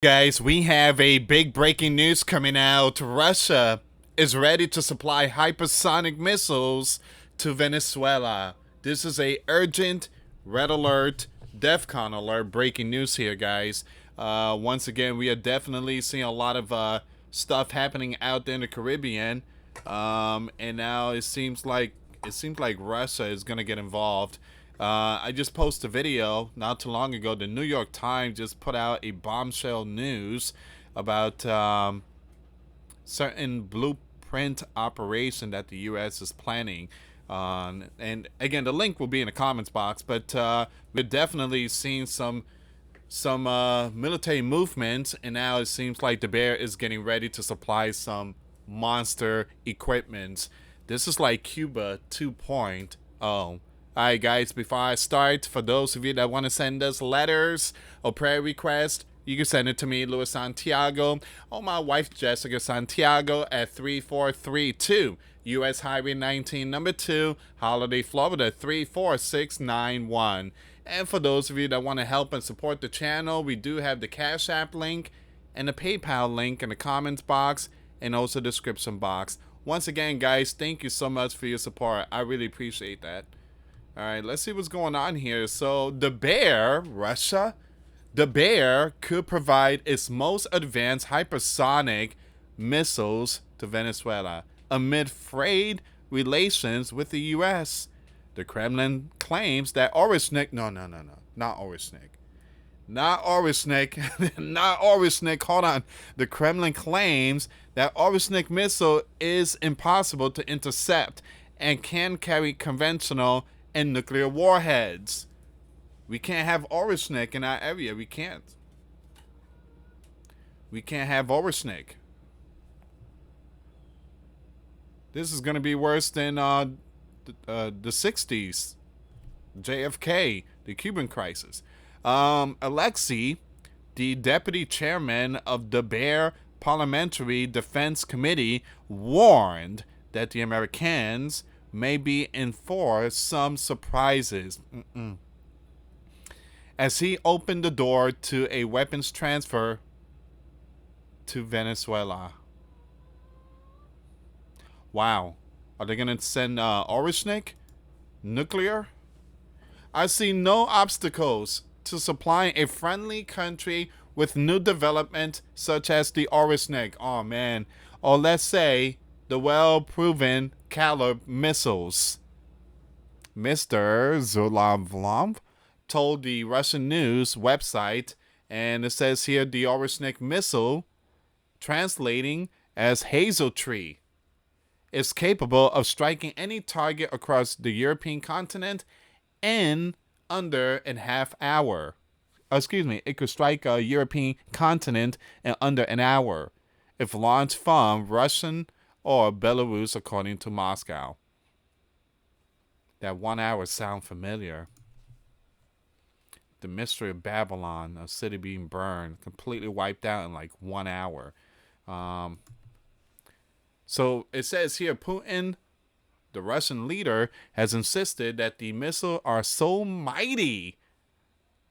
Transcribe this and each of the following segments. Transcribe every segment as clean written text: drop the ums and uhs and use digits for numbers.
Guys, we have a big breaking news coming out. Russia is ready to supply hypersonic missiles to Venezuela. This is a urgent red alert, DEFCON alert breaking news here, guys. Once again, we are definitely seeing a lot of stuff happening out there in the Caribbean, and now it seems like Russia is gonna get involved. I just posted a video not too long ago. The New York Times just put out a bombshell news about certain blueprint operation that the U.S. is planning. And again, the link will be in the comments box. But we're definitely seeing some military movement, and now it seems like the bear is getting ready to supply some monster equipment. This is like Cuba 2.0. Alright, guys, before I start, for those of you that want to send us letters or prayer requests, you can send it to me, US Santiago, or my wife, Jessica Santiago, at 3432 US Highway 19, number 2, Holiday, Florida, 34691. And for those of you that want to help and support the channel, we do have the Cash App link and the PayPal link in the comments box and also the description box. Once again, guys, thank you so much for your support. I really appreciate that. All right, let's see what's going on here. So the bear, Russia, the bear could provide its most advanced hypersonic missiles to Venezuela amid frayed relations with the U.S. The Kremlin claims that Orishnik, no, not Orishnik. Not Orishnik, not Orishnik, hold on. The Kremlin claims that Orishnik missile is impossible to intercept and can carry conventional and nuclear warheads. We can't have Orishnik in our area. We can't. We can't have Orishnik. This is going to be worse than the 60s. JFK, the Cuban crisis. Alexei, the deputy chairman of the Bear Parliamentary Defense Committee, warned that the Americans may be in for some surprises. As he opened the door to a weapons transfer to Venezuela. Wow. Are they going to send Orishnik? Nuclear? I see no obstacles to supplying a friendly country with new development such as the Orishnik. Oh, man. Or let's say the well-proven Caleb missiles. Mr. Zulavlov told the Russian news website, and it says here the Orishnik missile, translating as hazel tree, is capable of striking any target across the European continent in under a half hour. It could strike a European continent in under an hour if launched from Russian or Belarus, according to Moscow. That 1 hour sound familiar. The mystery of Babylon, a city being burned, completely wiped out in like 1 hour. So it says here, Putin, the Russian leader, has insisted that the missiles are so mighty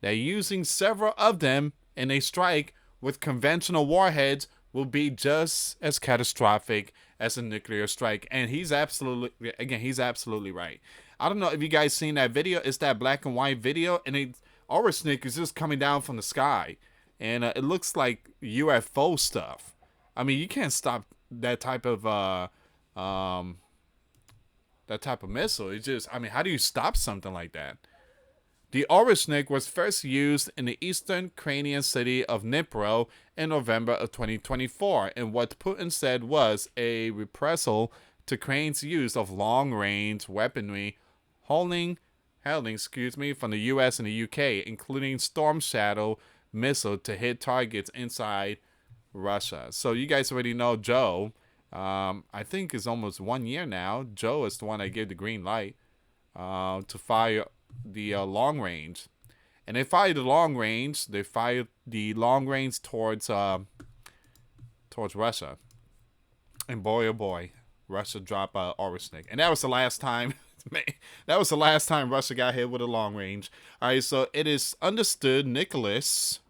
that using several of them in a strike with conventional warheads will be just as catastrophic as a nuclear strike. And he's absolutely right. I don't know if you guys seen that video. It's that black and white video, and Orishnik is just coming down from the sky, and it looks like UFO stuff. I mean, you can't stop that type of missile. It's just, I mean, how do you stop something like that? The Orishnik was first used in the eastern Ukrainian city of Dnipro in November of 2024, in what Putin said was a reprisal to Ukraine's use of long-range weaponry hailing from the US and the UK, including Storm Shadow missile to hit targets inside Russia. So you guys already know Joe. I think it's almost 1 year now. Joe is the one that gave the green light to fire the long range. And they fired the long range. They fired the long range towards Russia. And boy, oh boy, Russia dropped Orishnik. And that was the last time. That was the last time Russia got hit with a long range. All right, so it is understood Nicholas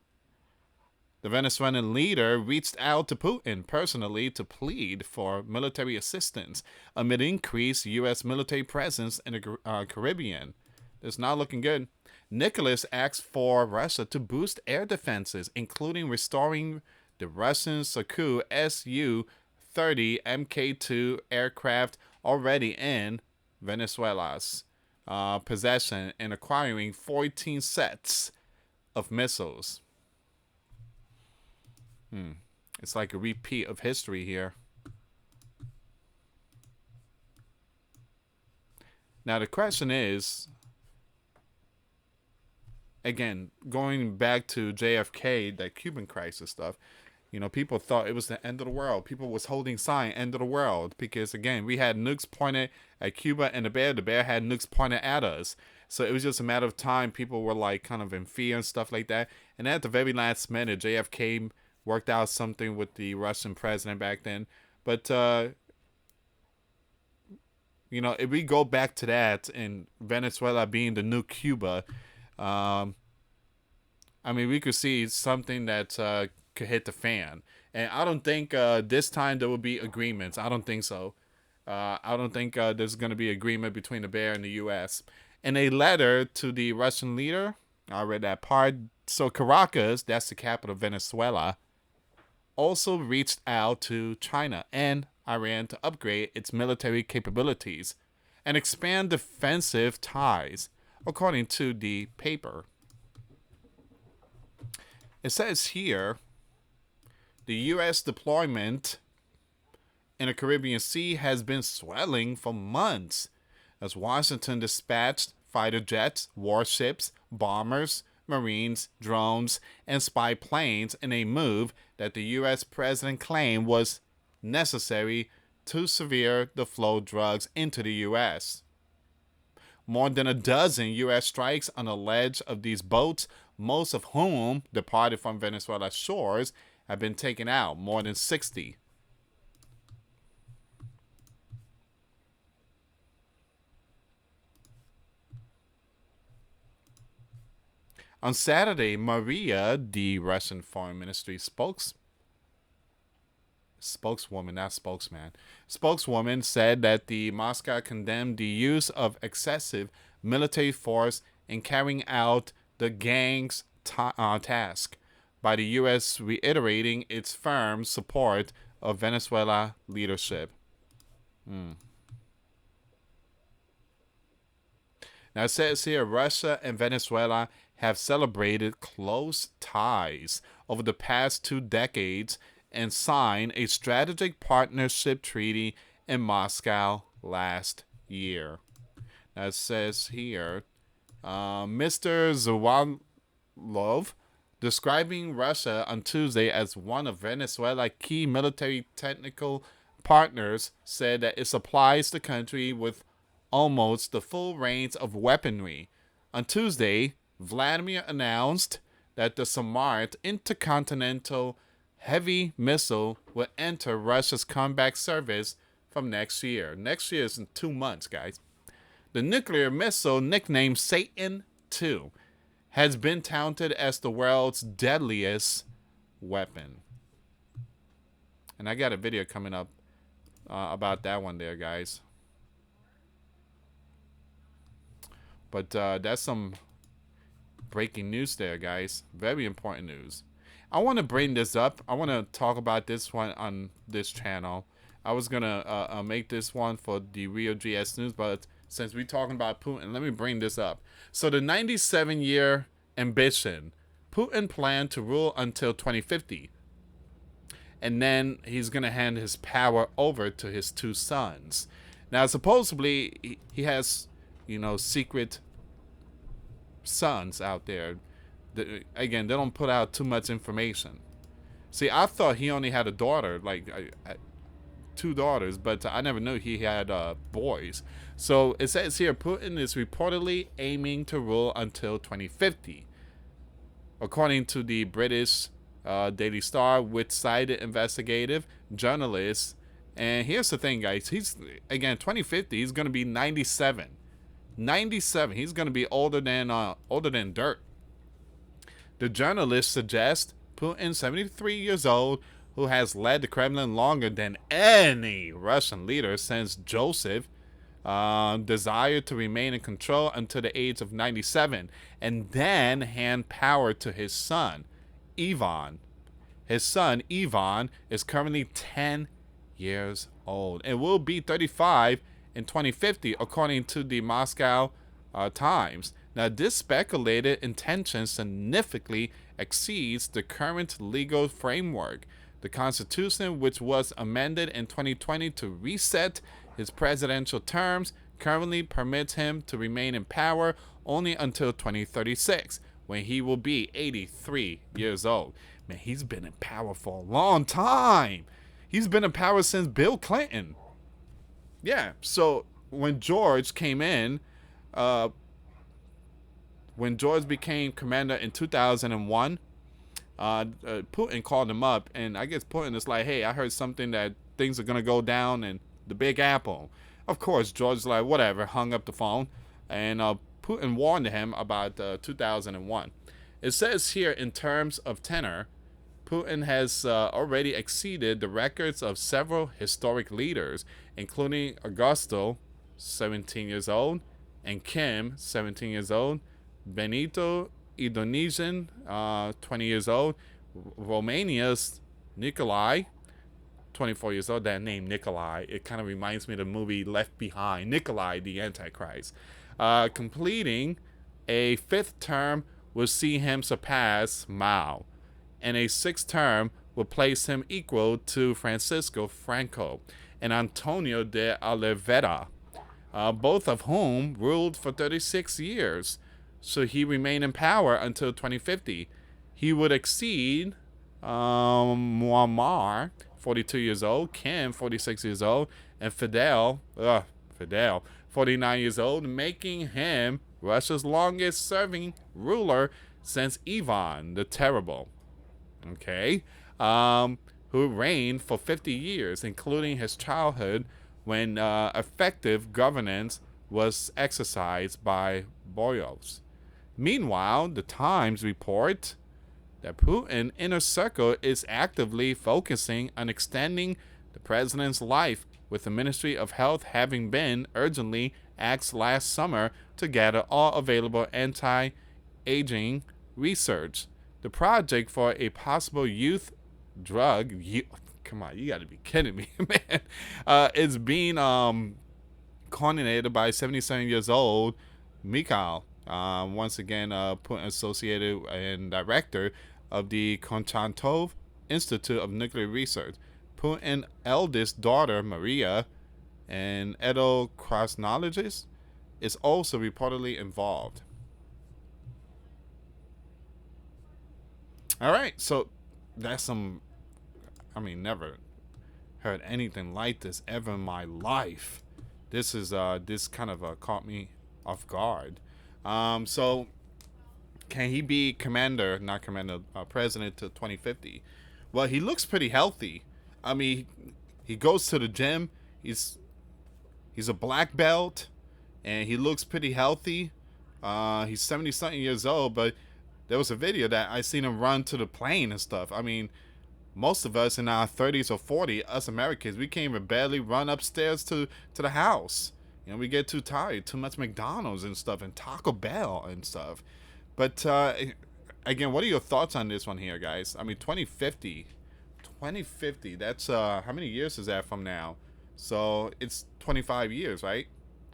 The Venezuelan leader reached out to Putin personally to plead for military assistance amid increased U.S. military presence in the Caribbean. It's not looking good. Nicholas asked for Russia to boost air defenses, including restoring the Russian Su 30 Mk2 aircraft already in Venezuela's possession and acquiring 14 sets of missiles. It's like a repeat of history here. Now the question is, again, going back to JFK, that Cuban crisis stuff, you know, people thought it was the end of the world. People was holding sign, end of the world, because again, we had nukes pointed at Cuba and the bear had nukes pointed at us. So it was just a matter of time. People were like kind of in fear and stuff like that. And at the very last minute, JFK worked out something with the Russian president back then. But, you know, if we go back to that and Venezuela being the new Cuba, I mean, we could see something that could hit the fan. And I don't think this time there will be agreements. I don't think so. I don't think there's going to be agreement between the bear and the U.S. In a letter to the Russian leader, I read that part. So Caracas, that's the capital of Venezuela, also reached out to China and Iran to upgrade its military capabilities and expand defensive ties, according to the paper. It says here, the U.S. deployment in the Caribbean Sea has been swelling for months as Washington dispatched fighter jets, warships, bombers, Marines, drones, and spy planes in a move that the U.S. president claimed was necessary to severe the flow of drugs into the U.S. More than a dozen U.S. strikes on the ledge of these boats, most of whom departed from Venezuela's shores, have been taken out, more than 60. On Saturday, Maria, the Russian Foreign Ministry spokeswoman said that the Moscow condemned the use of excessive military force in carrying out the gang's task, by the U.S. reiterating its firm support of Venezuela leadership. Now it says here, Russia and Venezuela have celebrated close ties over the past 2 decades and signed a strategic partnership treaty in Moscow last year. Now it says here, Mr. Zawalov, describing Russia on Tuesday as one of Venezuela's key military technical partners, said that it supplies the country with almost the full range of weaponry. On Tuesday, Vladimir announced that the Samart intercontinental heavy missile will enter Russia's combat service from next year. Next year is in 2 months, guys. The nuclear missile, nicknamed Satan II, has been touted as the world's deadliest weapon. And I got a video coming up about that one there, guys. But that's some breaking news there, guys. Very important news. I want to bring this up. I want to talk about this one on this channel. I was going to make this one for the Real GS News, but since we're talking about Putin, let me bring this up. So the 97-year ambition, Putin planned to rule until 2050. And then he's going to hand his power over to his 2 sons. Now, supposedly, he has, you know, secret sons out there. Again, they don't put out too much information. See, I thought he only had a daughter, like 2 daughters, but I never knew he had boys. So it says here, Putin is reportedly aiming to rule until 2050. According to the British Daily Star, which cited investigative journalists. And here's the thing, guys. He's, again, 2050, he's going to be 97. 97. He's going to be older than dirt. The journalists suggest Putin, 73 years old, who has led the Kremlin longer than any Russian leader since Joseph, desired to remain in control until the age of 97 and then hand power to his son, Ivan. His son, Ivan, is currently 10 years old and will be 35 in 2050, according to the Moscow Times. Now, this speculated intention significantly exceeds the current legal framework. The Constitution, which was amended in 2020 to reset his presidential terms, currently permits him to remain in power only until 2036, when he will be 83 years old. Man, he's been in power for a long time. He's been in power since Bill Clinton. Yeah, so when George came in, when George became commander in 2001, Putin called him up, and I guess Putin is like, hey, I heard something that things are going to go down in the Big Apple. Of course, George's like, whatever, hung up the phone, and Putin warned him about 2001. It says here, in terms of tenor, Putin has already exceeded the records of several historic leaders, including Augusto, 17 years old, and Kim, 17 years old, Benito Indonesian, 20 years old, Romania's Nikolai, 24 years old. That name, Nikolai, it kind of reminds me of the movie Left Behind, Nikolai the Antichrist. Completing a fifth term will see him surpass Mao, and a sixth term will place him equal to Francisco Franco and Antonio de Oliveira, both of whom ruled for 36 years. So he remained in power until 2050. He would exceed Muammar, 42 years old, Kim, 46 years old, and Fidel, 49 years old, making him Russia's longest serving ruler since Ivan the Terrible. Okay, who reigned for 50 years, including his childhood when effective governance was exercised by Boyos. Meanwhile, the Times report that Putin's inner circle is actively focusing on extending the president's life, with the Ministry of Health having been urgently asked last summer to gather all available anti-aging research. The project for a possible youth drug, come on, you gotta be kidding me, man, is being coordinated by 77 years old Mikhail, once again Putin associated and director of the Konchantov Institute of Nuclear Research. Putin's eldest daughter, Maria, an endocrinologist, is also reportedly involved. All right, so that's some, never heard anything like this ever in my life. This is, this kind of caught me off guard. So can he be president to 2050? Well, he looks pretty healthy. I mean, he goes to the gym. He's a black belt, and he looks pretty healthy. He's 70-something years old, but there was a video that I seen him run to the plane and stuff. I mean, most of us in our 30s or 40s, us Americans, we can't even barely run upstairs to the house. You know, we get too tired, too much McDonald's and stuff, and Taco Bell and stuff. But again, what are your thoughts on this one here, guys? I mean, 2050, that's how many years is that from now? So it's 25 years, right?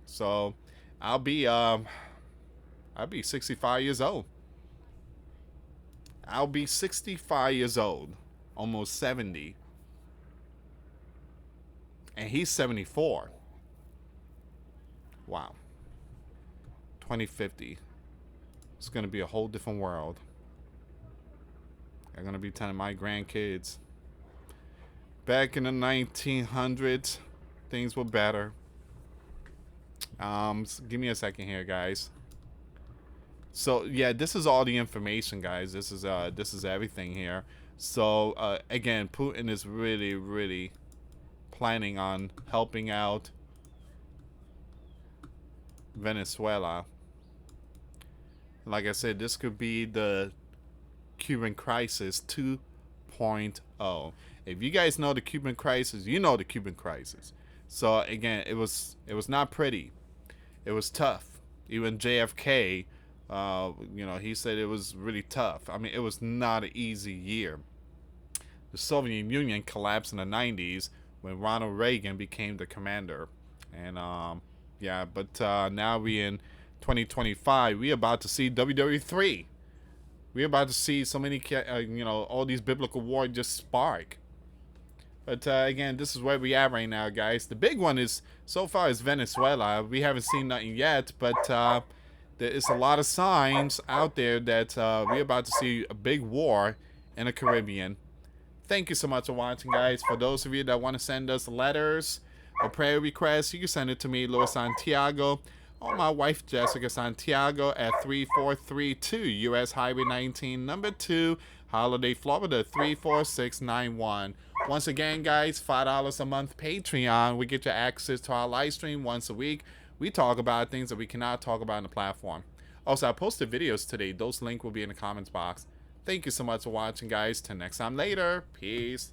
So I'll be 65 years old. I'll be 65 years old, almost 70. And he's 74. Wow. 2050. It's going to be a whole different world. I'm going to be telling my grandkids, back in the 1900s, things were better. Give me a second here, guys. So yeah, this is all the information, guys. This is everything here. So again, Putin is really, really planning on helping out Venezuela. Like I said, this could be the Cuban Crisis 2.0. If you guys know the Cuban crisis, you know the Cuban crisis. So again, it was not pretty. It was tough. Even JFK, he said it was really tough. I mean, it was not an easy year. The Soviet Union collapsed in the 90s when Ronald Reagan became the commander. And but now we in 2025. We about to see WWE3. We're about to see so many, all these biblical wars just spark. But again, this is where we are right now, guys. The big one is, so far, is Venezuela. We haven't seen nothing yet, but there is a lot of signs out there that we're about to see a big war in the Caribbean. Thank you so much for watching, guys. For those of you that want to send us letters or prayer requests, you can send it to me, US Santiago, or my wife, Jessica Santiago, at 3432 US Highway 19, number 2, Holiday, Florida, 34691. Once again, guys, $5 a month Patreon. We get you access to our live stream once a week. We talk about things that we cannot talk about on the platform. Also, I posted videos today. Those links will be in the comments box. Thank you so much for watching, guys. Till next time later. Peace.